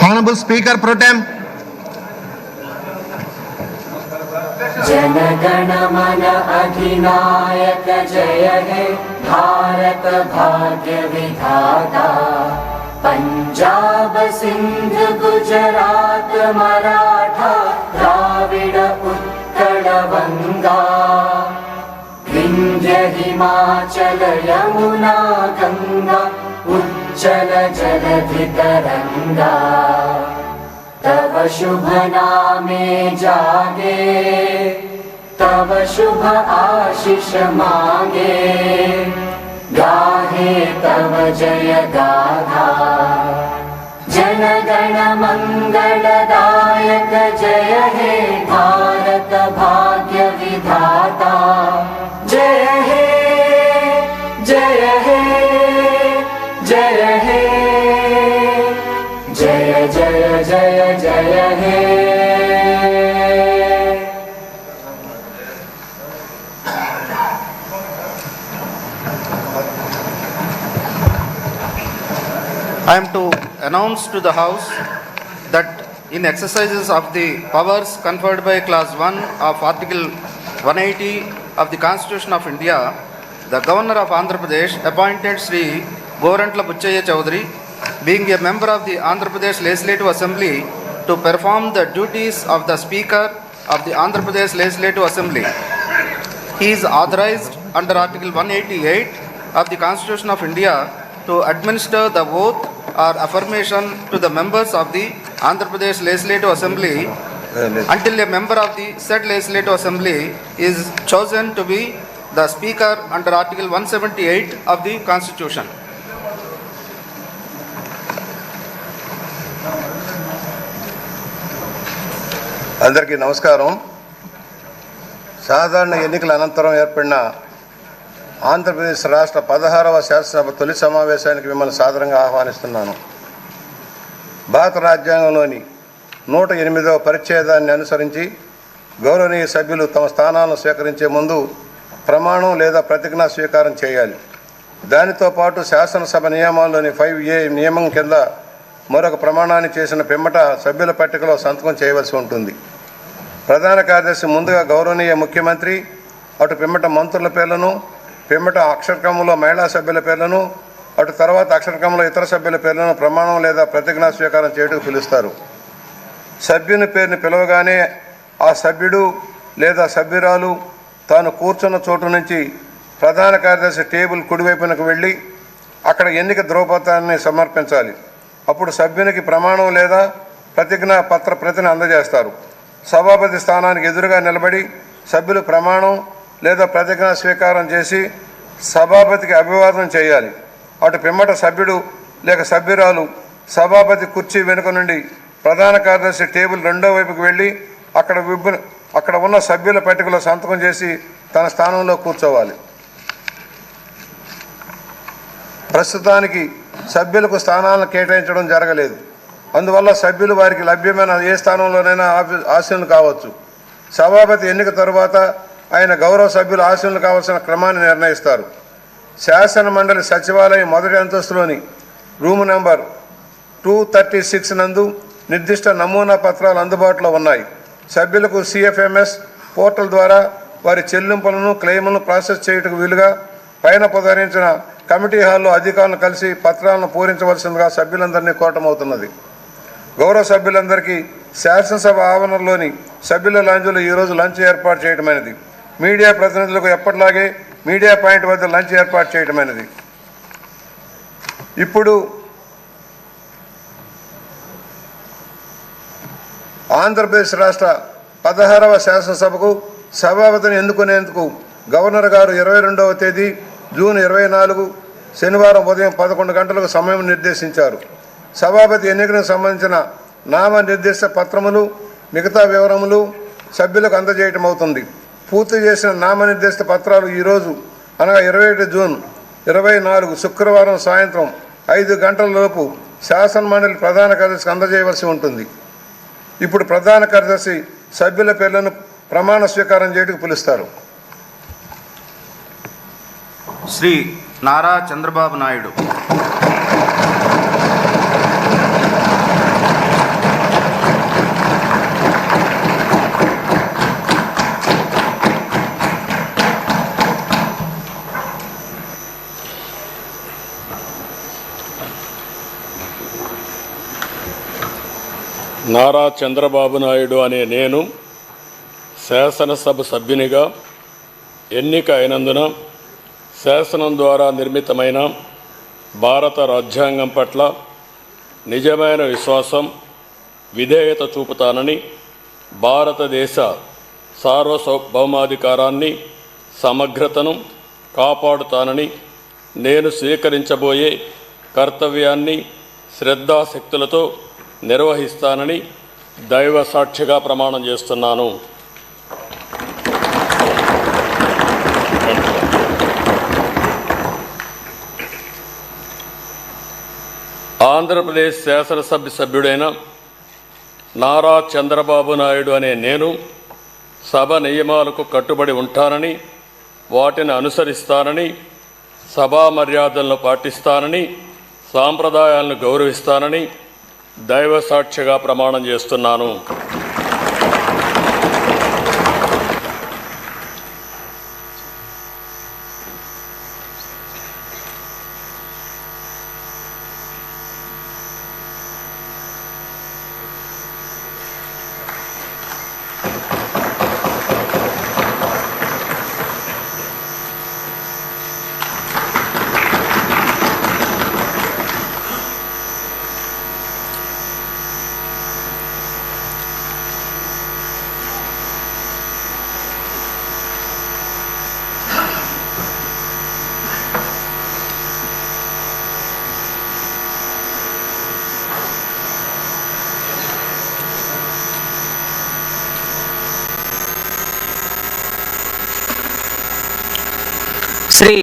Honorable Speaker Pro Tem. जनगण मन अधिनायक जय हे भारत भाग्य विधाता। पंजाब सिंध गुजरात मराठा द्राविड़ उत्कल बंगा। विंध्य हिमाचल यमुना गंगा उज्जल जलधि तरंगा। तव शुभ नामे जागे तव शुभ आशीष मांगे। गाहे तव जय गाथा जनगण मंगलदायक जय हे भारत भाग्य विधाता। जय हे जय हे जय हे जय जय जय जय हे। I am to announce to the House that in exercises of the powers conferred by Clause 1 of Article 180 of the Constitution of India, the Governor of Andhra Pradesh appointed Sri Gorantla Buchaya Chaudhary, being a member of the Andhra Pradesh Legislative Assembly, to perform the duties of the Speaker of the Andhra Pradesh Legislative Assembly. He is authorized under Article 188 of the Constitution of India to administer the oath or affirmation to the members of the Andhra Pradesh Legislative Assembly until a member of the said Legislative Assembly is chosen to be the Speaker under Article 178 of the Constitution. అందరికీ నమస్కారం. సాధారణ ఎన్నికల అనంతరం ఏర్పడిన ఆంధ్రప్రదేశ్ రాష్ట్ర 16వ శాసనసభ తొలి సమావేశానికి మిమ్మల్ని సాదరంగా ఆహ్వానిస్తున్నాను. భారత రాజ్యాంగంలోని 108వ పరిచ్ఛేదాన్ని అనుసరించి గౌరవనీయ సభ్యులు తమ స్థానాలను స్వీకరించే ముందు ప్రమాణం లేదా ప్రతిజ్ఞా స్వీకారం చేయాలి. దానితో పాటు శాసనసభ నియమాల్లోని 5A నియమం కింద మరొక ప్రమాణాన్ని చేసిన పిమ్మట సభ్యుల పట్టికలో సంతకం చేయవలసి ఉంటుంది. ప్రధాన కార్యదర్శి ముందుగా గౌరవనీయ ముఖ్యమంత్రి, అటు పిమ్మట మంత్రుల పేర్లను, పిమ్మట అక్షరక్రమంలో మహిళా సభ్యుల పేర్లను, అటు తర్వాత అక్షరక్రమంలో ఇతర సభ్యుల పేర్లను ప్రమాణం లేదా ప్రతిజ్ఞా స్వీకారం చేయడానికి పిలుస్తారు. సభ్యుని పేరుని పిలవగానే ఆ సభ్యుడు లేదా సభ్యురాలు తాను కూర్చున్న చోటు నుంచి ప్రధాన కార్యదర్శి టేబుల్ కుడివైపునకు వెళ్ళి అక్కడ ఎన్నిక ధ్రువపత్రాన్ని సమర్పించాలి. అప్పుడు సభ్యునికి ప్రమాణం లేదా ప్రతిజ్ఞా పత్ర ప్రతిని అందజేస్తారు. సభాపతి స్థానానికి ఎదురుగా నిలబడి సభ్యులు ప్రమాణం లేదా ప్రతిజ్ఞా స్వీకారం చేసి సభాపతికి అభివాదనం చేయాలి. అటు పిమ్మట సభ్యుడు లేక సభ్యురాలు సభాపతి కుర్చీ వెనుక నుండి ప్రధాన కార్యదర్శి టేబుల్ రెండో వైపుకి వెళ్ళి అక్కడ ఉన్న సభ్యుల పట్టికలో సంతకం చేసి తన స్థానంలో కూర్చోవాలి. ప్రస్తుతానికి సభ్యులకు స్థానాలను కేటాయించడం జరగలేదు. అందువల్ల సభ్యులు వారికి లభ్యమైన ఏ స్థానంలోనైనా ఆసీనులు కావచ్చు. సభాపతి ఎన్నిక తరువాత ఆయన గౌరవ సభ్యులు ఆసీనులు కావాల్సిన క్రమాన్ని నిర్ణయిస్తారు. శాసన మండలి సచివాలయం మొదటి అంతస్తులోని రూము నెంబర్ 236 నందు నిర్దిష్ట నమూనా పత్రాలు అందుబాటులో ఉన్నాయి. సభ్యులకు CFMS పోర్టల్ ద్వారా వారి చెల్లింపులను క్లెయిములను ప్రాసెస్ చేయుటకు వీలుగా పైన ఉదహరించిన కమిటీ హాల్లో అధికారులను కలిసి పత్రాలను పూరించవలసిందిగా సభ్యులందరినీ కోరటమవుతున్నది. గౌరవ సభ్యులందరికీ శాసనసభ ఆవరణలోని సభ్యుల లాంజ్లో ఈరోజు లంచ్ ఏర్పాటు చేయటమైనది. మీడియా ప్రతినిధులకు ఎప్పటిలాగే మీడియా పాయింట్ వద్ద లంచ్ ఏర్పాటు చేయటమైనది. ఇప్పుడు ఆంధ్రప్రదేశ్ రాష్ట్ర 16వ శాసనసభకు సభాపతిని ఎన్నుకునేందుకు గవర్నర్ గారు 22వ తేదీ జూన్ 24 శనివారం ఉదయం 11 గంటలకు సమయం నిర్దేశించారు. సభాపతి ఎన్నికలకు సంబంధించిన నామ నిర్దేశ పత్రములు మిగతా వివరములు సభ్యులకు అందజేయటం అవుతుంది. పూర్తి చేసిన నామనిర్దేశిత పత్రాలు ఈరోజు అనగా 21 జూన్ 24 శుక్రవారం సాయంత్రం 5 గంటలలోపు శాసన మండలి ప్రధాన కార్యదర్శికి అందజేయవలసి ఉంటుంది. ఇప్పుడు ప్రధాన కార్యదర్శి సభ్యుల పేర్లను ప్రమాణ స్వీకారం చేయడానికి పిలుస్తారు. శ్రీ నారా చంద్రబాబు నాయుడు, నారా చంద్రబాబు నాయుడు అనే నేను శాసనసభ సభ్యునిగా ఎన్నిక అయినందున శాసనం ద్వారా నిర్మితమైన భారత రాజ్యాంగం పట్ల నిజమైన విశ్వాసం, విధేయత చూపుతానని, భారతదేశ సార్వభౌమాధికారాన్ని, సమగ్రతను కాపాడుతానని, నేను స్వీకరించబోయే కర్తవ్యాన్ని శ్రద్ధాశక్తులతో నిర్వహిస్తానని దైవ సాక్షిగా ప్రమాణం చేస్తున్నాను. ఆంధ్రప్రదేశ్ శాసనసభ సభ్యుడైన నారా చంద్రబాబు నాయుడు అనే నేను సభ నియమాలకు కట్టుబడి ఉంటానని, వాటిని అనుసరిస్తానని, సభా మర్యాదలను పాటిస్తానని, సాంప్రదాయాలను గౌరవిస్తానని దైవ సాక్షిగా ప్రమాణం చేస్తున్నాను. శ్రీ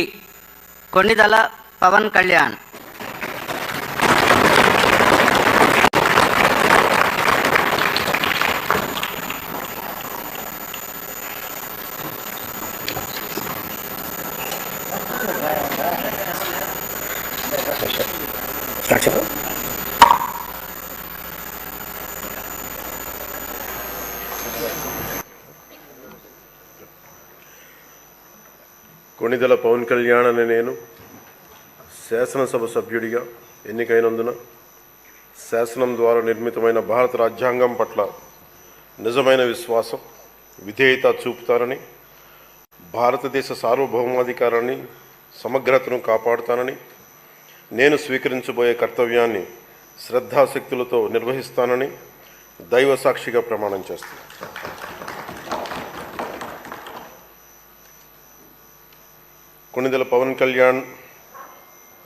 కొణిదల పవన్ కళ్యాణ్. కొణిదెల పవన్ కళ్యాణ్ అనే నేను శాసనసభ సభ్యుడిగా ఎన్నికైనందున శాసనం ద్వారా నిర్మితమైన భారత రాజ్యాంగం పట్ల నిజమైన విశ్వాసం, విధేయత చూపుతానని, భారతదేశ సార్వభౌమాధికారాన్ని, సమగ్రతను కాపాడుతానని, నేను స్వీకరించబోయే కర్తవ్యాన్ని శ్రద్ధాశక్తులతో నిర్వహిస్తానని దైవ సాక్షిగా ప్రమాణం చేస్తాను. కొణిదెల పవన్ కళ్యాణ్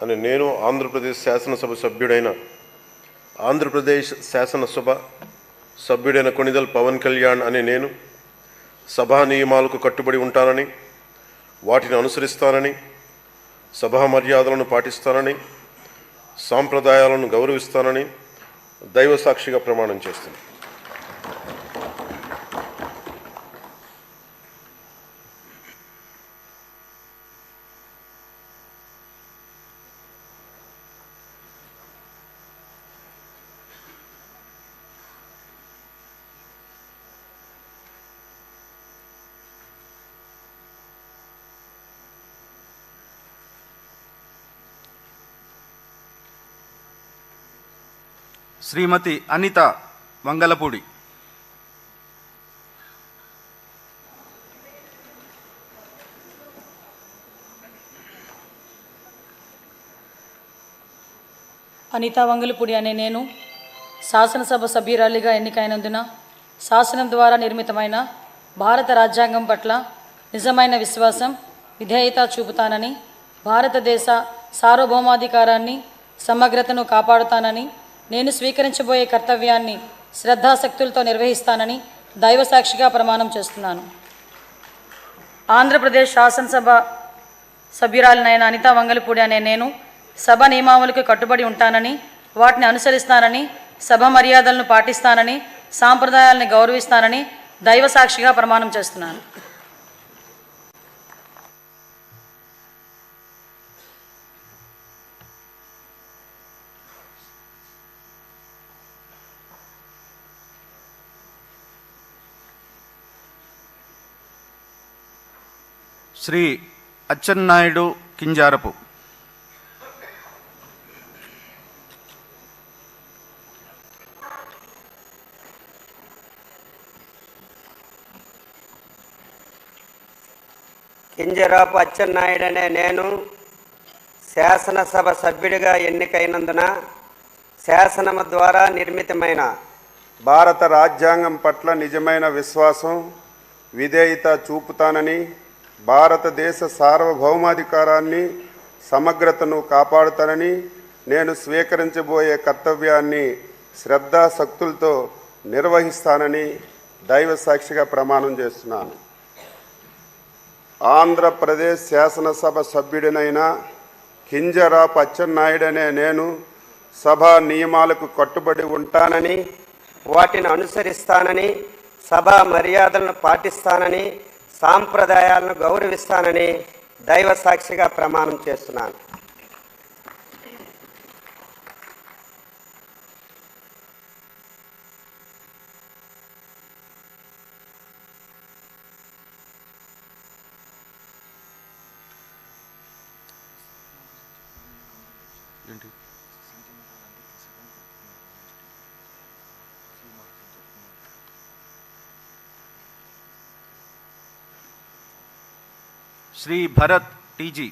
అని నేను ఆంధ్రప్రదేశ్ శాసనసభ సభ్యుడైన కొణిదెల పవన్ కళ్యాణ్ అని నేను సభా నియమాలకు కట్టుబడి ఉంటానని, వాటిని అనుసరిస్తానని, సభా మర్యాదలను పాటిస్తానని, సాంప్రదాయాలను గౌరవిస్తానని దైవ సాక్షిగా ప్రమాణం చేస్తాను. శ్రీమతి అనిత వంగలపూడి. అనితా వంగలపూడి అనే నేను శాసనసభ సభ్యురాలిగా ఎన్నికైనందున శాసనం ద్వారా నిర్మితమైన భారత రాజ్యాంగం పట్ల నిజమైన విశ్వాసం, విధేయత చూపుతానని, భారతదేశ సార్వభౌమాధికారాన్ని, సమగ్రతను కాపాడుతానని, నేను స్వీకరించబోయే కర్తవ్యాన్ని శ్రద్ధాశక్తులతో నిర్వహిస్తానని దైవ సాక్షిగా ప్రమాణం చేస్తున్నాను. ఆంధ్రప్రదేశ్ శాసనసభ సభ్యురాలినైన అనితా వంగలపూడి అనే నేను సభ నియమావళికి కట్టుబడి ఉంటానని, వాటిని అనుసరిస్తానని, సభ మర్యాదలను పాటిస్తానని, సాంప్రదాయాలను గౌరవిస్తానని దైవ సాక్షిగా ప్రమాణం చేస్తున్నాను. శ్రీ అచ్చెన్నాయుడు కింజారపు. కింజరాపు అచ్చెన్నాయుడు అనే నేను శాసనసభ సభ్యుడిగా ఎన్నికైనందున శాసనము ద్వారా నిర్మితమైన భారత రాజ్యాంగం పట్ల నిజమైన విశ్వాసం విధేయత చూపుతానని, భారతదేశ సార్వభౌమాధికారాన్ని సమగ్రతను కాపాడుతానని, నేను స్వీకరించబోయే కర్తవ్యాన్ని శ్రద్ధాశక్తులతో నిర్వహిస్తానని దైవ సాక్షిగా ప్రమాణం చేస్తున్నాను. ఆంధ్రప్రదేశ్ శాసనసభ సభ్యుడినైన కింజరాపు అచ్చెన్నాయుడు అనే నేను సభా నియమాలకు కట్టుబడి ఉంటానని, వాటిని అనుసరిస్తానని, సభా మర్యాదలను పాటిస్తానని, సాంప్రదాయాలను గౌరవిస్తానని దైవ సాక్షిగా ప్రమాణం చేస్తున్నాను. श्री भरत टीजी।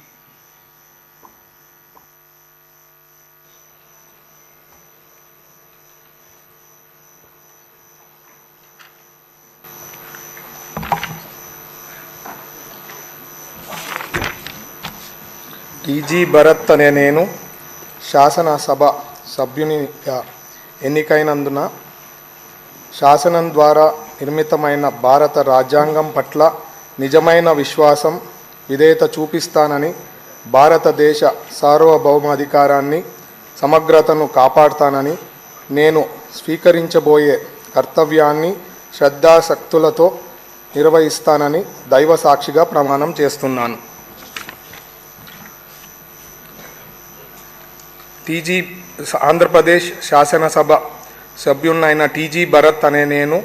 టీజీ భరత్ అనే నేను శాసనసభ సభ్యునిగా ఎన్నికైనందున శాసనం ద్వారా నిర్మితమైన భారత రాజ్యాంగం పట్ల నిజమైన విశ్వాసం విధేయత చూపిస్తానని, భారతదేశ సార్వభౌమాధికారాన్ని సమగ్రతను కాపాడుతానని, నేను స్వీకరించబోయే కర్తవ్యాన్ని శ్రద్ధాశక్తులతో నిర్వహిస్తానని దైవ సాక్షిగా ప్రమాణం చేస్తున్నాను. ఆంధ్రప్రదేశ్ శాసనసభ సభ్యున్నైన టీజీ భరత్ అనే నేను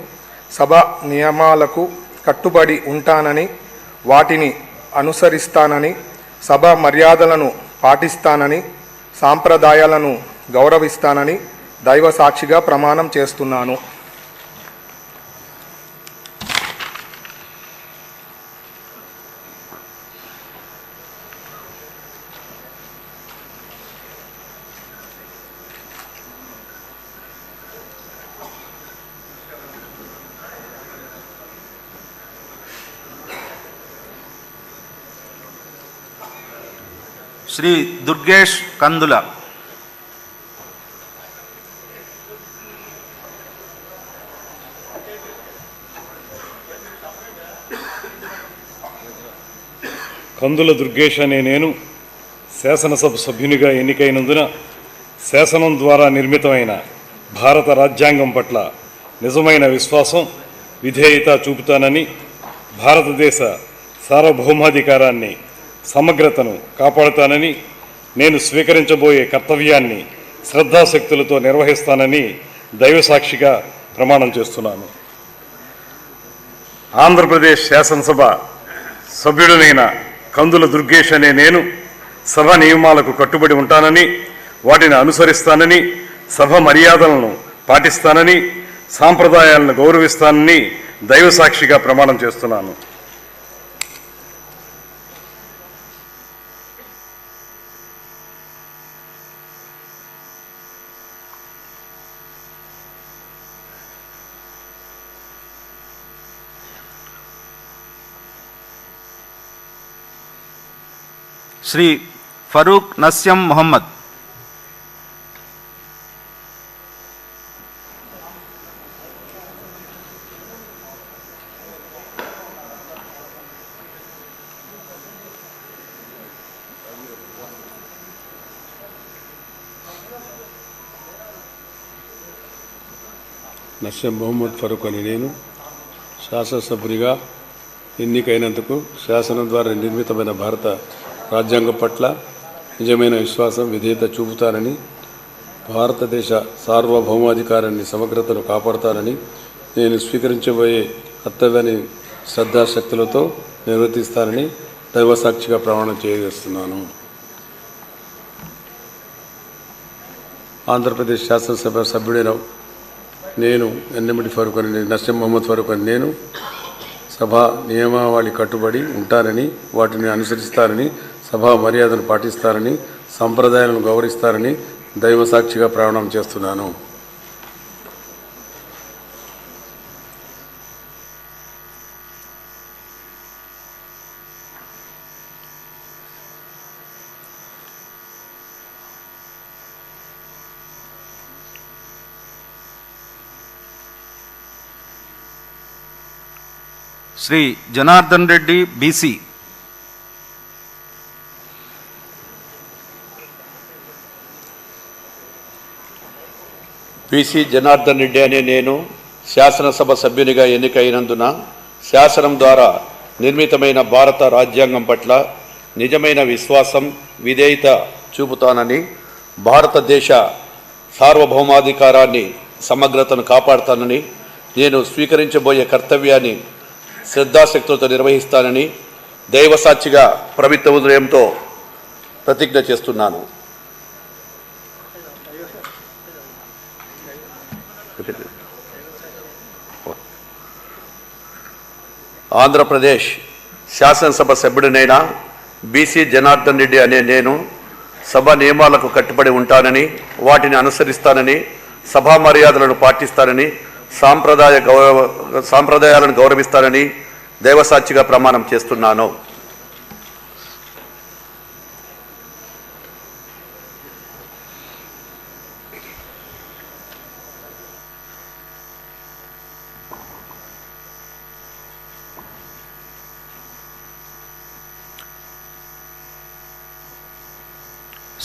సభ నియమాలకు కట్టుబడి ఉంటానని, వాటిని అనుసరిస్తానని, సభ మర్యాదలను పాటిస్తానని, సాంప్రదాయాలను గౌరవిస్తానని దైవ సాక్షిగా ప్రమాణం చేస్తున్నాను. श्री दुर्गेश कंदुला। కందుల దుర్గేష్ అనే నేను శాసనసభ సభ్యునిగా ఎన్నికైనందున శాసనం ద్వారా నిర్మితమైన భారత రాజ్యాంగం పట్ల నిజమైన విశ్వాసం విధేయత చూపుతానని, భారతదేశ సార్వభౌమాధికారాన్ని సమగ్రతను కాపాడుతానని, నేను స్వీకరించబోయే కర్తవ్యాన్ని శ్రద్ధాశక్తులతో నిర్వహిస్తానని దైవసాక్షిగా ప్రమాణం చేస్తున్నాను. ఆంధ్రప్రదేశ్ శాసనసభ సభ్యుడినైన కందుల దుర్గేష్ అనే నేను సభ నియమాలకు కట్టుబడి ఉంటానని, వాటిని అనుసరిస్తానని, సభ మర్యాదలను పాటిస్తానని, సాంప్రదాయాలను గౌరవిస్తానని దైవసాక్షిగా ప్రమాణం చేస్తున్నాను. श्री फरूक नस्यम मोहम्मद। నస్యం మొహమ్మద్ ఫరూక్ అని నేను శాసనసభ్యునిగా ఎన్నికైనందుకు శాసనం ద్వారా నిర్మితమైన భారత రాజ్యాంగం పట్ల నిజమైన విశ్వాసం విధేయత చూపుతానని, భారతదేశ సార్వభౌమాధికారాన్ని సమగ్రతను కాపాడుతానని, నేను స్వీకరించబోయే కర్తవ్యాన్ని శ్రద్ధాశక్తులతో నిర్వర్తిస్తానని దైవసాక్షిగా ప్రమాణం చేయజేస్తున్నాను. ఆంధ్రప్రదేశ్ శాసనసభ సభ్యుడైన నేను ఎన్నమిటి ఫరూక్ అని నస్యం మొహమ్మద్ ఫరూక్ అని నేను సభా నియమావళి కట్టుబడి ఉంటానని, వాటిని అనుసరిస్తానని, సభా మర్యాదను పాటిస్తానని, సంప్రదాయాలను గౌరవిస్తానని దైవ సాక్షిగా ప్రమాణం చేస్తున్నాను. శ్రీ జనార్దన్ రెడ్డి బీసీ. బీసీ జనార్దన్ రెడ్డి అనే నేను శాసనసభ సభ్యునిగా ఎన్నికైనందున శాసనం ద్వారా నిర్మితమైన భారత రాజ్యాంగం పట్ల నిజమైన విశ్వాసం, విధేయత చూపుతానని, భారతదేశ సార్వభౌమాధికారాన్ని, సమగ్రతను కాపాడుతానని, నేను స్వీకరించబోయే కర్తవ్యాన్ని శ్రద్ధాశక్తులతో నిర్వహిస్తానని దైవసాక్షిగా పవిత్ర హృదయంతో ప్రతిజ్ఞ చేస్తున్నాను. ఆంధ్రప్రదేశ్ శాసనసభ సభ్యుడినైన బీసీ జనార్దన్ రెడ్డి అనే నేను సభ నియమాలకు కట్టుబడి ఉంటానని, వాటిని అనుసరిస్తానని, సభా మర్యాదలను పాటిస్తానని, సాంప్రదాయాలను గౌరవిస్తానని దైవసాక్షిగా ప్రమాణం చేస్తున్నాను.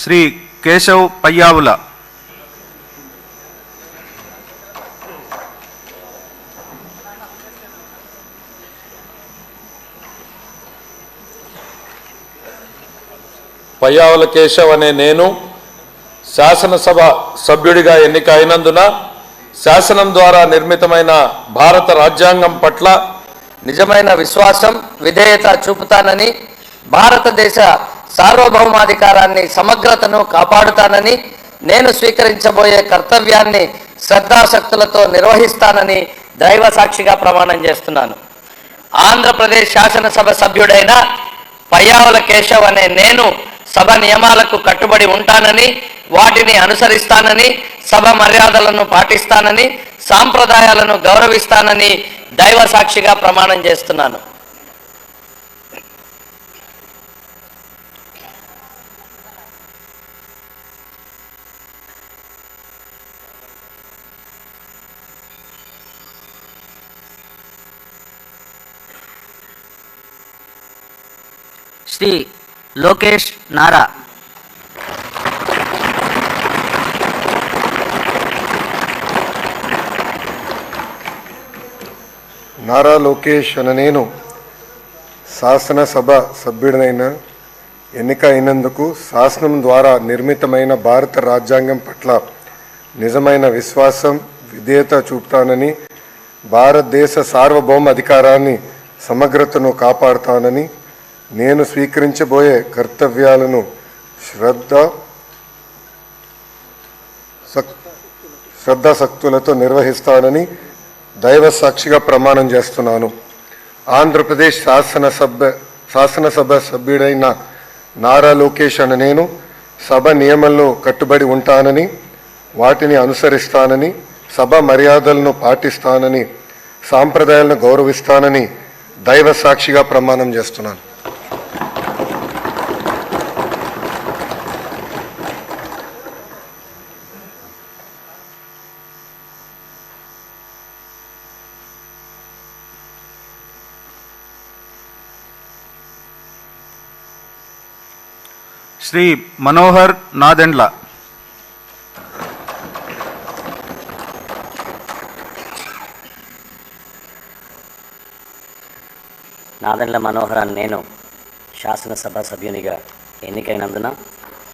శ్రీ కేశవ్ పయ్యావుల. పయ్యావుల కేశవ్ అనే నేను శాసనసభ సభ్యుడిగా ఎన్నిక అయినందున శాసనం ద్వారా నిర్మితమైన భారత రాజ్యాంగం పట్ల నిజమైన విశ్వాసం, విధేయత చూపుతానని, భారతదేశ సార్వభౌమాధికారాన్ని, సమగ్రతను కాపాడుతానని, నేను స్వీకరించబోయే కర్తవ్యాన్ని శ్రద్ధాశక్తులతో నిర్వహిస్తానని దైవ సాక్షిగా ప్రమాణం చేస్తున్నాను. ఆంధ్రప్రదేశ్ శాసనసభ సభ్యుడైన పయ్యావుల కేశవ్ అనే నేను సభ నియమాలకు కట్టుబడి ఉంటానని, వాటిని అనుసరిస్తానని, సభ మర్యాదలను పాటిస్తానని, సాంప్రదాయాలను గౌరవిస్తానని దైవ సాక్షిగా ప్రమాణం చేస్తున్నాను. శ్రీ లోకేష్ నారా. నారా లోకేష్ అనే నేను శాసనసభ సభ్యుడినైన ఎన్నిక అయినందుకు శాసనం ద్వారా నిర్మితమైన భారత రాజ్యాంగం పట్ల నిజమైన విశ్వాసం, విధేయత చూపుతానని, భారతదేశ సార్వభౌమ అధికారాన్ని, సమగ్రతను కాపాడుతానని, నేను స్వీకరించబోయే కర్తవ్యాలను శ్రద్ధాశక్తులతో నిర్వహిస్తానని దైవ సాక్షిగా ప్రమాణం చేస్తున్నాను. ఆంధ్రప్రదేశ్ శాసనసభ సభ్యుడైన నారా లోకేష్ అనే నేను సభ నియమాల్లో కట్టుబడి ఉంటానని, వాటిని అనుసరిస్తానని, సభ మర్యాదలను పాటిస్తానని, సాంప్రదాయాలను గౌరవిస్తానని దైవ సాక్షిగా ప్రమాణం చేస్తున్నాను. శ్రీ మనోహర్ నాదెండ్ల. నాదెండ్ల మనోహర్ అని నేను శాసనసభ సభ్యునిగా ఎన్నికైనందున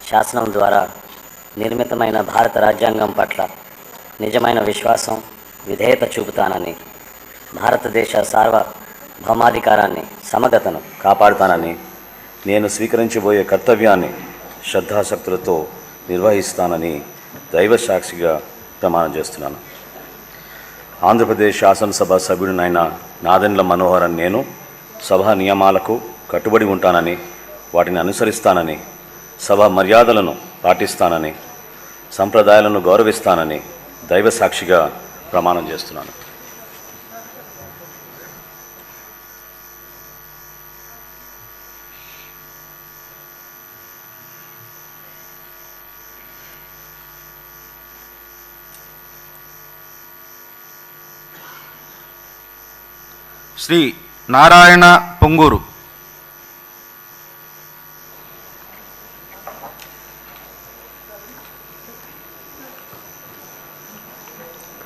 శాసనం ద్వారా నిర్మితమైన భారత రాజ్యాంగం పట్ల నిజమైన విశ్వాసం, విధేయత చూపుతానని, భారతదేశ సార్వభౌమాధికారాన్ని, సమగ్రతను కాపాడుతానని, నేను స్వీకరించబోయే కర్తవ్యాన్ని శ్రద్ధాశక్తులతో నిర్వహిస్తానని దైవ సాక్షిగా ప్రమాణం చేస్తున్నాను. ఆంధ్రప్రదేశ్ శాసనసభ సభ్యుడినైన నాదెండ్ల మనోహర్ అని నేను సభ నియమాలకు కట్టుబడి ఉంటానని, వాటిని అనుసరిస్తానని, సభ మర్యాదలను పాటిస్తానని, సంప్రదాయాలను గౌరవిస్తానని దైవ సాక్షిగా ప్రమాణం చేస్తున్నాను. శ్రీ నారాయణ పొంగూరు.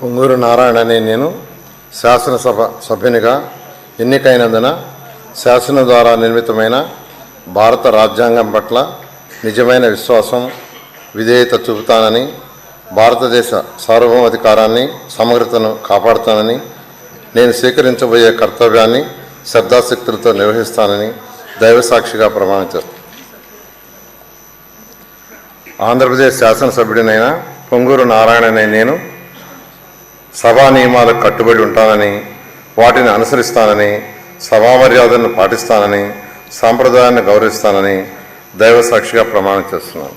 పొంగూరు నారాయణ అనే నేను శాసనసభ సభ్యునిగా ఎన్నికైనందున శాసనం ద్వారా నిర్మితమైన భారత రాజ్యాంగం పట్ల నిజమైన విశ్వాసం, విధేయత చూపుతానని, భారతదేశ సార్వభౌమాధికారాన్ని, సమగ్రతను కాపాడుతానని, నేను స్వీకరించబోయే కర్తవ్యాన్ని శ్రద్ధాశక్తులతో నిర్వహిస్తానని దైవసాక్షిగా ప్రమాణం చేస్తాను. ఆంధ్రప్రదేశ్ శాసనసభ్యుడినైన పొంగూరు నారాయణ అనే నేను సభా నియమాలకు కట్టుబడి ఉంటానని, వాటిని అనుసరిస్తానని, సభా మర్యాదలను పాటిస్తానని, సాంప్రదాయాన్ని గౌరవిస్తానని దైవసాక్షిగా ప్రమాణం చేస్తున్నాను.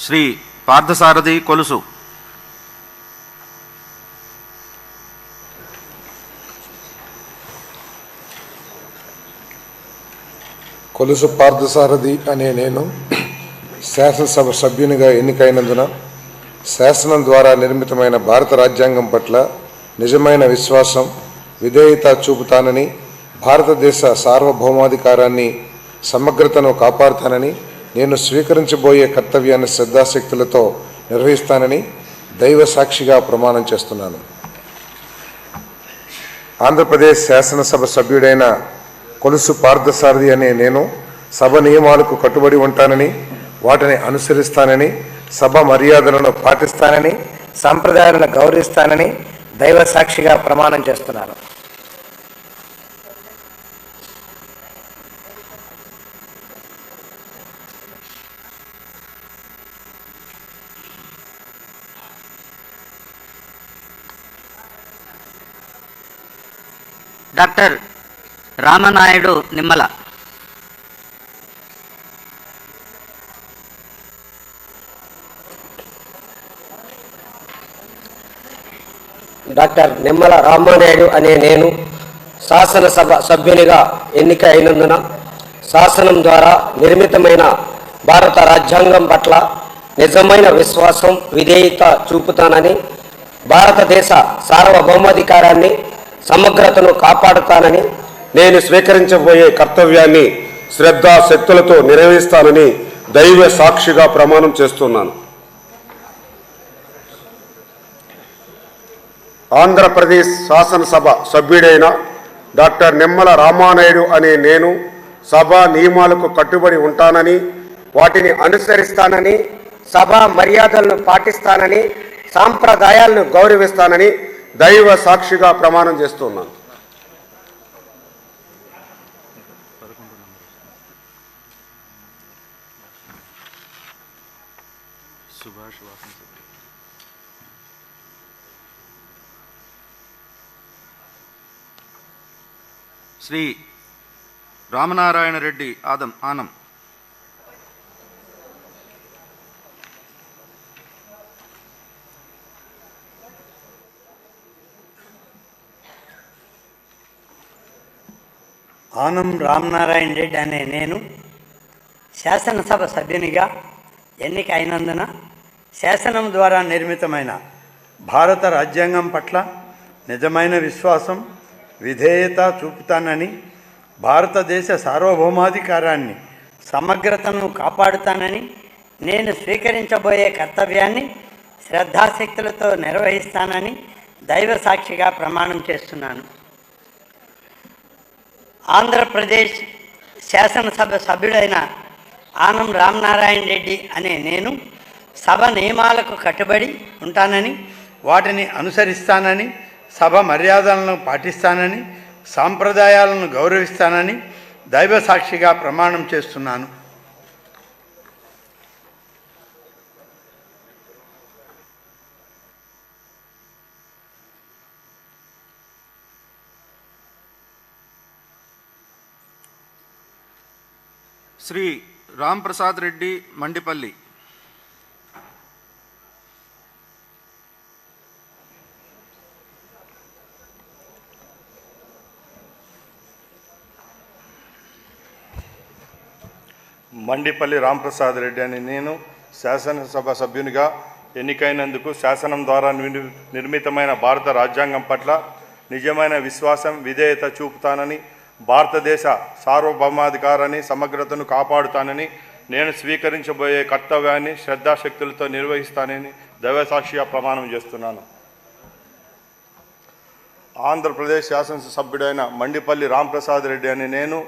శ్రీ పార్థసారథి కొలుసు. కొలుసు పార్థసారథి అనే నేను శాసనసభ సభ్యునిగా ఎన్నికైనందున శాసనం ద్వారా నిర్మితమైన భారత రాజ్యాంగం పట్ల నిజమైన విశ్వాసం, విధేయత చూపుతానని, భారతదేశ సార్వభౌమాధికారాన్ని, సమగ్రతను కాపాడుతానని, నేను స్వీకరించబోయే కర్తవ్యాన్ని శ్రద్ధాశక్తులతో నిర్వహిస్తానని దైవ సాక్షిగా ప్రమాణం చేస్తున్నాను. ఆంధ్రప్రదేశ్ శాసనసభ సభ్యుడైన కొలుసు పార్థసారథి అనే నేను సభ నియమాలకు కట్టుబడి ఉంటానని, వాటిని అనుసరిస్తానని, సభ మర్యాదలను పాటిస్తానని, సంప్రదాయాలను గౌరవిస్తానని దైవ సాక్షిగా ప్రమాణం చేస్తున్నాను. డాక్టర్ రామనాయుడు నిమ్మల. డాక్టర్ నిమ్మల రామానాయుడు అనే నేను శాసనసభ సభ్యునిగా ఎన్నిక అయినందున శాసనం ద్వారా నిర్మితమైన భారత రాజ్యాంగం పట్ల నిజమైన విశ్వాసం, విధేయత చూపుతానని, భారతదేశ సార్వభౌమాధికారాన్ని, సమగ్రతను కాపాడుతానని, నేను స్వీకరించబోయే కర్తవ్యాన్ని శ్రద్ధాశక్తులతో నిర్వహిస్తానని దైవ సాక్షిగా ప్రమాణం చేస్తున్నాను. ఆంధ్రప్రదేశ్ శాసనసభ సభ్యుడైన డాక్టర్ నిమ్మల రామానాయుడు అనే నేను సభా నియమాలకు కట్టుబడి ఉంటానని, వాటిని అనుసరిస్తానని, సభా మర్యాదలను పాటిస్తానని, సాంప్రదాయాలను గౌరవిస్తానని దైవ సాక్షిగా ప్రమాణం చేస్తున్నాను. శ్రీ రామనారాయణ రెడ్డి ఆనం. ఆనం రామనారాయణ రెడ్డి అనే నేను శాసనసభ సభ్యునిగా ఎన్నిక అయినందున శాసనం ద్వారా నిర్మితమైన భారత రాజ్యాంగం పట్ల నిజమైన విశ్వాసం, విధేయత చూపుతానని, భారతదేశ సార్వభౌమాధికారాన్ని, సమగ్రతను కాపాడుతానని, నేను స్వీకరించబోయే కర్తవ్యాన్ని శ్రద్ధాశక్తులతో నిర్వహిస్తానని దైవ సాక్షిగా ప్రమాణం చేస్తున్నాను. ఆంధ్రప్రదేశ్ శాసనసభ సభ్యుడైన ఆనం రామనారాయణ రెడ్డి అనే నేను సభ నియమాలకు కట్టుబడి ఉంటానని, వాటిని అనుసరిస్తానని, సభ మర్యాదలను పాటిస్తానని, సాంప్రదాయాలను గౌరవిస్తానని దైవ సాక్షిగా ప్రమాణం చేస్తున్నాను. శ్రీ రామ్ ప్రసాద్ రెడ్డి మండిపల్లి. మండిపల్లి రాంప్రసాద్ రెడ్డి అని నేను శాసనసభ సభ్యునిగా ఎన్నికైనందుకు శాసనం ద్వారా నిర్మితమైన భారత రాజ్యాంగం పట్ల నిజమైన విశ్వాసం, విధేయత చూపుతానని, భారతదేశ సార్వభౌమాధికారాన్ని, సమగ్రతను కాపాడుతానని, నేను స్వీకరించబోయే కర్తవ్యాన్ని శ్రద్ధాశక్తులతో నిర్వహిస్తానని దైవసాక్షిగా ప్రమాణం చేస్తున్నాను. ఆంధ్రప్రదేశ్ శాసనసభ్యుడైన మండిపల్లి రాంప్రసాద్ రెడ్డి అని నేను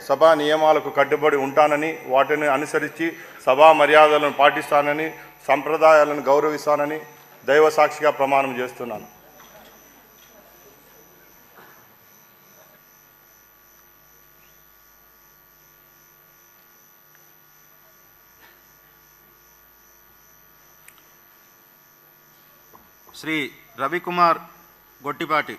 సభా నియమాలకు కట్టుబడి ఉంటానని, వాటిని అనుసరించి సభా మర్యాదలను పాటిస్తానని, సంప్రదాయాలను గౌరవిస్తానని దైవసాక్షిగా ప్రమాణం చేస్తున్నాను. శ్రీ రవికుమార్ గొట్టిపాటి.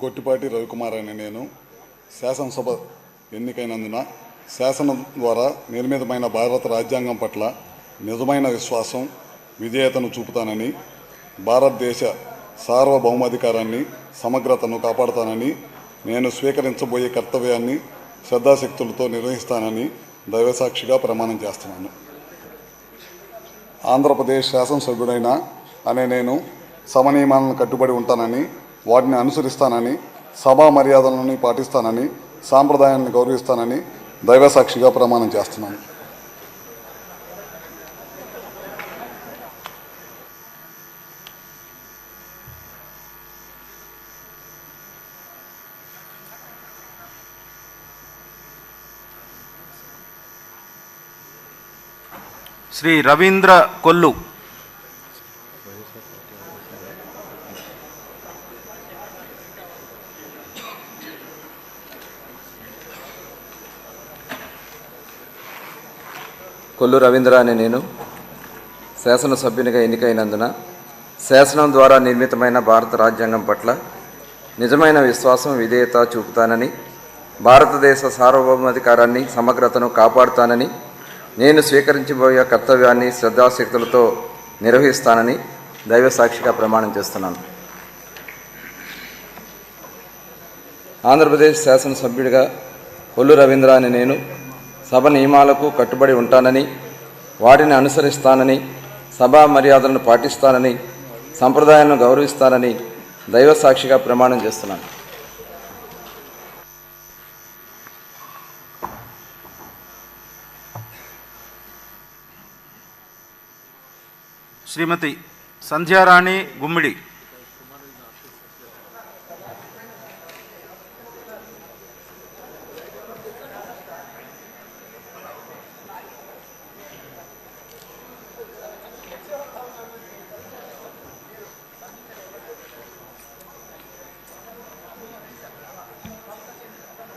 గొట్టిపాటి రవికుమార్ అనే నేను శాసనసభ ఎన్నికైనందున శాసనం ద్వారా నిర్మితమైన భారత రాజ్యాంగం పట్ల నిజమైన విశ్వాసం, విధేయతను చూపుతానని, భారతదేశ సార్వభౌమాధికారాన్ని, సమగ్రతను కాపాడుతానని, నేను స్వీకరించబోయే కర్తవ్యాన్ని శ్రద్ధాశక్తులతో నిర్వహిస్తానని దైవసాక్షిగా ప్రమాణం చేస్తున్నాను. ఆంధ్రప్రదేశ్ శాసనసభ్యుడైన అనే నేను సభ నియమాలను కట్టుబడి ఉంటానని, వాటిని అనుసరిస్తానని, సభా మర్యాదలను పాటిస్తానని, సాంప్రదాయాలను గౌరవిస్తానని దైవసాక్షిగా ప్రమాణం చేస్తున్నాను. శ్రీ రవీంద్ర కొల్లు. కొల్లు రవీంద్ర అనే నేను శాసనసభ్యునిగా ఎన్నికైనందున శాసనం ద్వారా నిర్మితమైన భారత రాజ్యాంగం పట్ల నిజమైన విశ్వాసం, విధేయత చూపుతానని, భారతదేశ సార్వభౌమాధికారాన్ని, సమగ్రతను కాపాడుతానని, నేను స్వీకరించబోయే కర్తవ్యాన్ని శ్రద్ధాశక్తులతో నిర్వహిస్తానని దైవసాక్షిగా ప్రమాణం చేస్తున్నాను. ఆంధ్రప్రదేశ్ శాసనసభ్యుడిగా కొల్లు రవీంద్ర అని నేను సభ నియమాలకు కట్టుబడి ఉంటానని, వాటిని అనుసరిస్తానని, సభా మర్యాదలను పాటిస్తానని, సంప్రదాయాలను గౌరవిస్తానని దైవసాక్షిగా ప్రమాణం చేస్తున్నాను. శ్రీమతి సంధ్యారాణి గుమ్మిడి.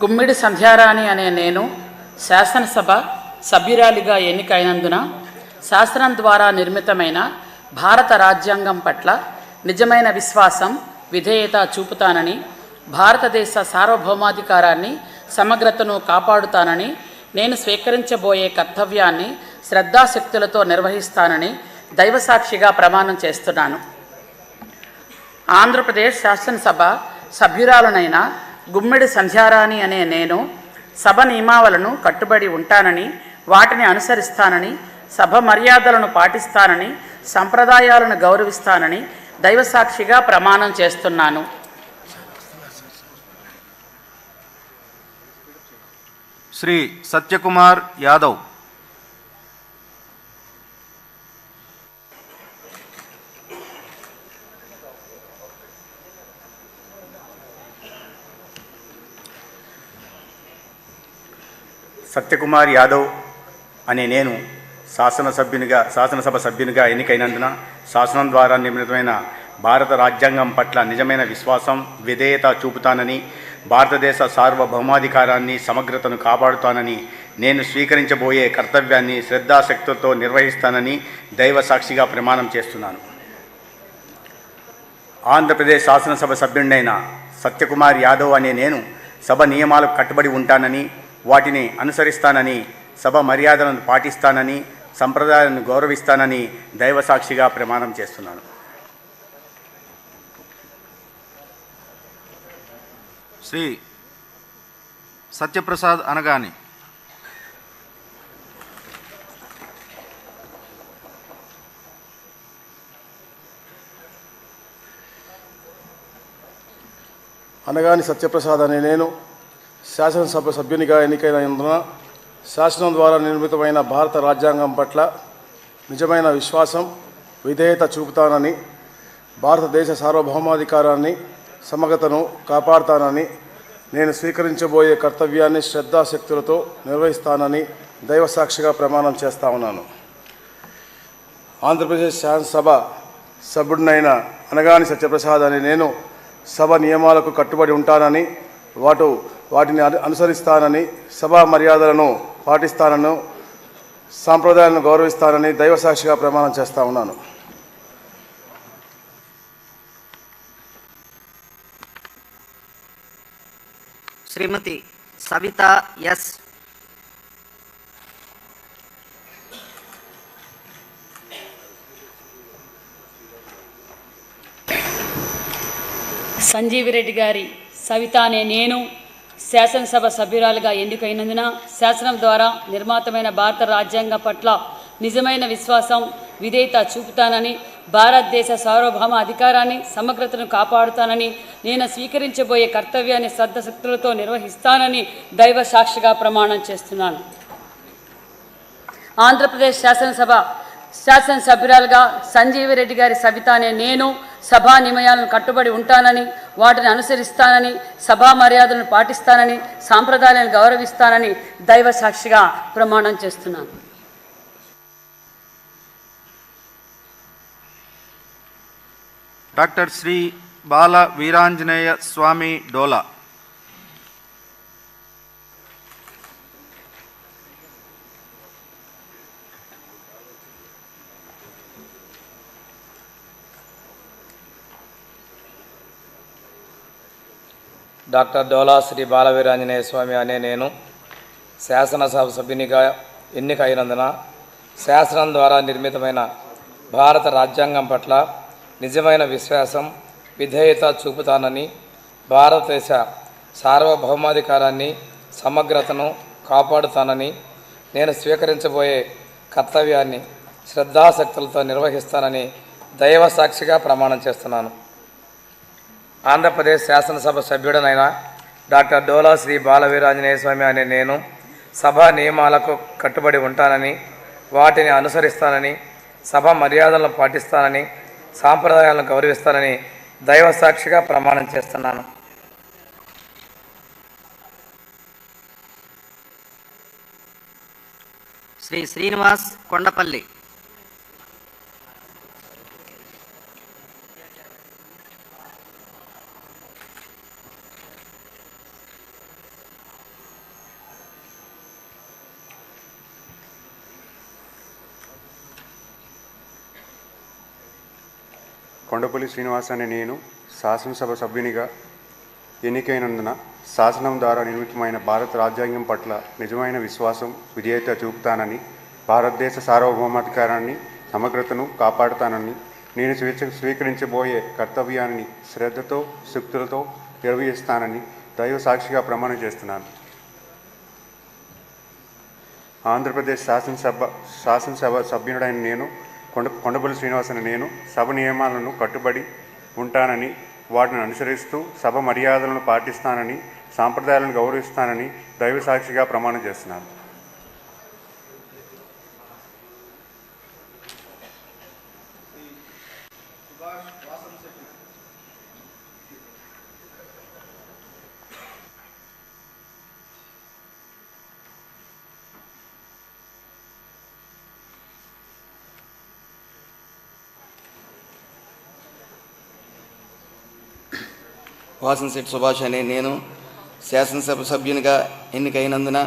గుమ్మిడి సంధ్యారాణి అనే నేను శాసనసభ సభ్యురాలిగా ఎన్నికైనందున శాసనం ద్వారా నిర్మితమైన భారత రాజ్యాంగం పట్ల నిజమైన విశ్వాసం, విధేయత చూపుతానని, భారతదేశ సార్వభౌమాధికారాన్ని, సమగ్రతను కాపాడుతానని, నేను స్వీకరించబోయే కర్తవ్యాన్ని శ్రద్ధాశక్తులతో నిర్వహిస్తానని దైవసాక్షిగా ప్రమాణం చేస్తున్నాను. ఆంధ్రప్రదేశ్ శాసనసభ సభ్యురాలనైన గుమ్మిడి సంధ్యారాణి అనే నేను సభ నియమావళను కట్టుబడి ఉంటానని, వాటిని అనుసరిస్తానని, సభ మర్యాదలను పాటిస్తానని, సంప్రదాయాలను గౌరవిస్తానని దైవసాక్షిగా ప్రమాణం చేస్తున్నాను. శ్రీ సత్యకుమార్ యాదవ్. సత్యకుమార్ యాదవ్ అనే నేను శాసనసభ సభ్యునిగా ఎన్నికైనందున శాసనం ద్వారా నిర్మితమైన భారత రాజ్యాంగం పట్ల నిజమైన విశ్వాసం, విధేయత చూపుతానని, భారతదేశ సార్వభౌమాధికారాన్ని, సమగ్రతను కాపాడుతానని, నేను స్వీకరించబోయే కర్తవ్యాన్ని శ్రద్ధాశక్తులతో నిర్వహిస్తానని దైవ సాక్షిగా ప్రమాణం చేస్తున్నాను. ఆంధ్రప్రదేశ్ శాసనసభ సభ్యుడినైన సత్యకుమార్ యాదవ్ అనే నేను సభ నియమాలకు కట్టుబడి ఉంటానని, వాటిని అనుసరిస్తానని, సభ మర్యాదలను పాటిస్తానని, సంప్రదాయాలను గౌరవిస్తానని దైవ సాక్షిగా ప్రమాణం చేస్తున్నాను. శ్రీ సత్యప్రసాద్ అనగాని. అనగాని సత్యప్రసాద్ అనే నేను శాసనసభ సభ్యునిగా ఎన్నికైనందున శాసనం ద్వారా నిర్మితమైన భారత రాజ్యాంగం పట్ల నిజమైన విశ్వాసం, విధేయత చూపుతానని, భారతదేశ సార్వభౌమాధికారాన్ని, సమగ్రతను కాపాడుతానని, నేను స్వీకరించబోయే కర్తవ్యాన్ని శ్రద్ధాశక్తులతో నిర్వహిస్తానని దైవసాక్షిగా ప్రమాణం చేస్తా ఉన్నాను. ఆంధ్రప్రదేశ్ శాసనసభ సభ్యుడినైన అనగాని సత్యప్రసాద్ అనే నేను సభ నియమాలకు కట్టుబడి ఉంటానని, వాటిని అనుసరిస్తానని, సభా మర్యాదలను పాటిస్తానని, సాంప్రదాయాలను గౌరవిస్తానని దైవసాక్షిగా ప్రమాణం చేస్తా ఉన్నాను. శ్రీమతి సవిత ఎస్. సంజీవిరెడ్డి గారి సవిత అనే నేను శాసనసభ సభ్యురాలుగా ఎన్నికైనందున శాసనం ద్వారా నిర్మాతమైన భారత రాజ్యాంగం పట్ల నిజమైన విశ్వాసం, విధేయత చూపుతానని, భారతదేశ సార్వభౌమ అధికారాన్ని, సమగ్రతను కాపాడుతానని, నేను స్వీకరించబోయే కర్తవ్యాన్ని శ్రద్ధశక్తులతో నిర్వహిస్తానని దైవ సాక్షిగా ప్రమాణం చేస్తున్నాను. ఆంధ్రప్రదేశ్ శాసనసభ్యురాలుగా సంజీవిరెడ్డి గారి సవిత అనే నేను సభా నియమాలను కట్టుబడి ఉంటానని, వాటిని అనుసరిస్తానని, సభా మర్యాదలను పాటిస్తానని, సాంప్రదాయాలను గౌరవిస్తానని దైవ సాక్షిగా ప్రమాణం చేస్తున్నాను. డాక్టర్ శ్రీ బాల వీరాంజనేయ స్వామి డోలా. డాక్టర్ డోలా శ్రీ బాలవీరాంజనేయ స్వామి అనే నేను శాసనసభ సభ్యునిగా ఎన్నికైనందున శాసనం ద్వారా నిర్మితమైన భారత రాజ్యాంగం పట్ల నిజమైన విశ్వాసం, విధేయత చూపుతానని, భారతదేశ సార్వభౌమాధికారాన్ని, సమగ్రతను కాపాడుతానని, నేను స్వీకరించబోయే కర్తవ్యాన్ని శ్రద్ధాశక్తులతో నిర్వహిస్తానని దైవ సాక్షిగా ప్రమాణం చేస్తున్నాను. ఆంధ్రప్రదేశ్ శాసనసభ సభ్యుడనైన డాక్టర్ డోలా శ్రీ బాలవీరాంజనేయ స్వామి అనే నేను సభా నియమాలకు కట్టుబడి ఉంటానని, వాటిని అనుసరిస్తానని, సభ మర్యాదలను పాటిస్తానని, సాంప్రదాయాలను గౌరవిస్తానని దైవ సాక్షిగా ప్రమాణం చేస్తున్నాను. శ్రీ శ్రీనివాస్ కొండపల్లి. కొండపల్లి శ్రీనివాస్ అనే నేను శాసనసభ సభ్యునిగా ఎన్నికైనందున శాసనం ద్వారా నిర్మితమైన భారత రాజ్యాంగం పట్ల నిజమైన విశ్వాసం, విధేయత చూపుతానని, భారతదేశ సార్వభౌమాధికారాన్ని, సమగ్రతను కాపాడుతానని, నేను స్వీకరించబోయే కర్తవ్యాన్ని శ్రద్ధతో, శక్తులతో నిర్వహిస్తానని దైవ సాక్షిగా ప్రమాణం చేస్తున్నాను. ఆంధ్రప్రదేశ్ శాసనసభ సభ్యుడైన నేను కొండపల్లి శ్రీనివాస్ అనే నేను సభ నియమాలను కట్టుబడి ఉంటానని, వాటిని అనుసరిస్తూ సభ మర్యాదలను పాటిస్తానని, సాంప్రదాయాలను గౌరవిస్తానని దైవ సాక్షిగా ప్రమాణం చేస్తున్నాను. వాసంశెట్టి సుభాష్ అనే నేను శాసనసభ సభ్యునిగా ఎన్నికైనందున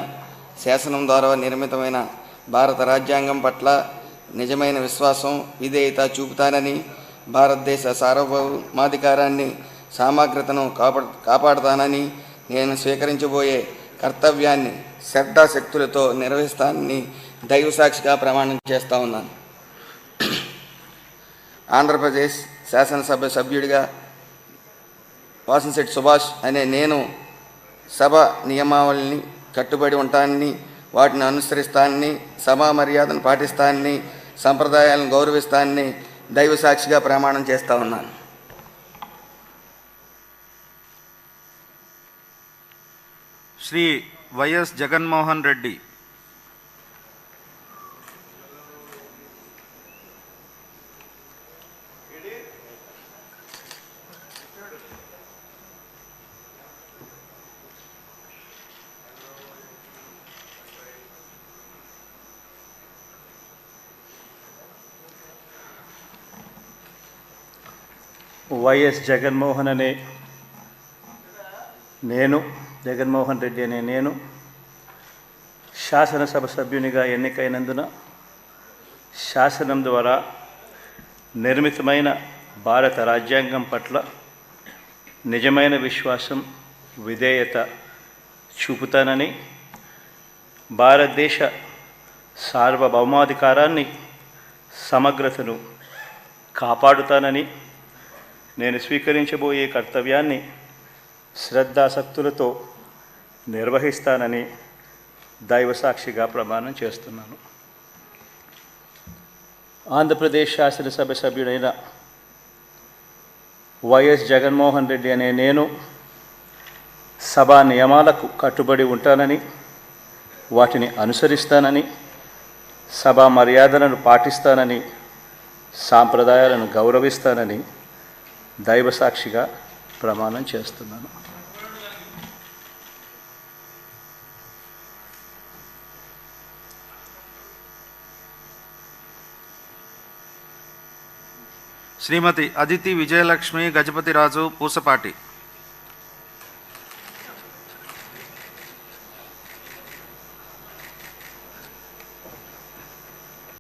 శాసనం ద్వారా నిర్మితమైన భారత రాజ్యాంగం పట్ల నిజమైన విశ్వాసం విధేయత చూపుతానని భారతదేశ సార్వభౌమాధికారాన్ని సమగ్రతను కాపాడుతానని నేను స్వీకరించబోయే కర్తవ్యాన్ని శ్రద్ధాశక్తులతో నిర్వహిస్తానని దైవసాక్షిగా ప్రమాణం చేస్తా ఉన్నాను. ఆంధ్రప్రదేశ్ శాసనసభ సభ్యుడిగా వాసంశెట్టి సుభాష్ అనే నేను సభ నియమావళిని కట్టుబడి ఉంటానని, వాటిని అనుసరిస్తానని, సభా మర్యాదను పాటిస్తానని, సంప్రదాయాలను గౌరవిస్తానని దైవసాక్షిగా ప్రమాణం చేస్తా ఉన్నాను. శ్రీ వైఎస్ జగన్మోహన్ రెడ్డి. వైఎస్ జగన్మోహన్ అనే నేను, జగన్మోహన్ రెడ్డి అనే నేను శాసనసభ సభ్యునిగా ఎన్నికైనందున శాసనం ద్వారా నిర్మితమైన భారత రాజ్యాంగం పట్ల నిజమైన విశ్వాసం విధేయత చూపుతానని, భారతదేశ సార్వభౌమాధికారాన్ని సమగ్రతను కాపాడుతానని, నేను స్వీకరించబోయే కర్తవ్యాన్ని శ్రద్ధాసక్తులతో నిర్వహిస్తానని దైవసాక్షిగా ప్రమాణం చేస్తున్నాను. ఆంధ్రప్రదేశ్ శాసనసభ సభ్యుడైన వైఎస్ జగన్మోహన్ రెడ్డి అనే నేను సభా నియమాలకు కట్టుబడి ఉంటానని, వాటిని అనుసరిస్తానని, సభా మర్యాదలను పాటిస్తానని, సాంప్రదాయాలను గౌరవిస్తానని దైవసాక్షిగా ప్రమాణం చేస్తున్నాను. శ్రీమతి అదితి విజయలక్ష్మి గజపతిరాజు పూసపాటి.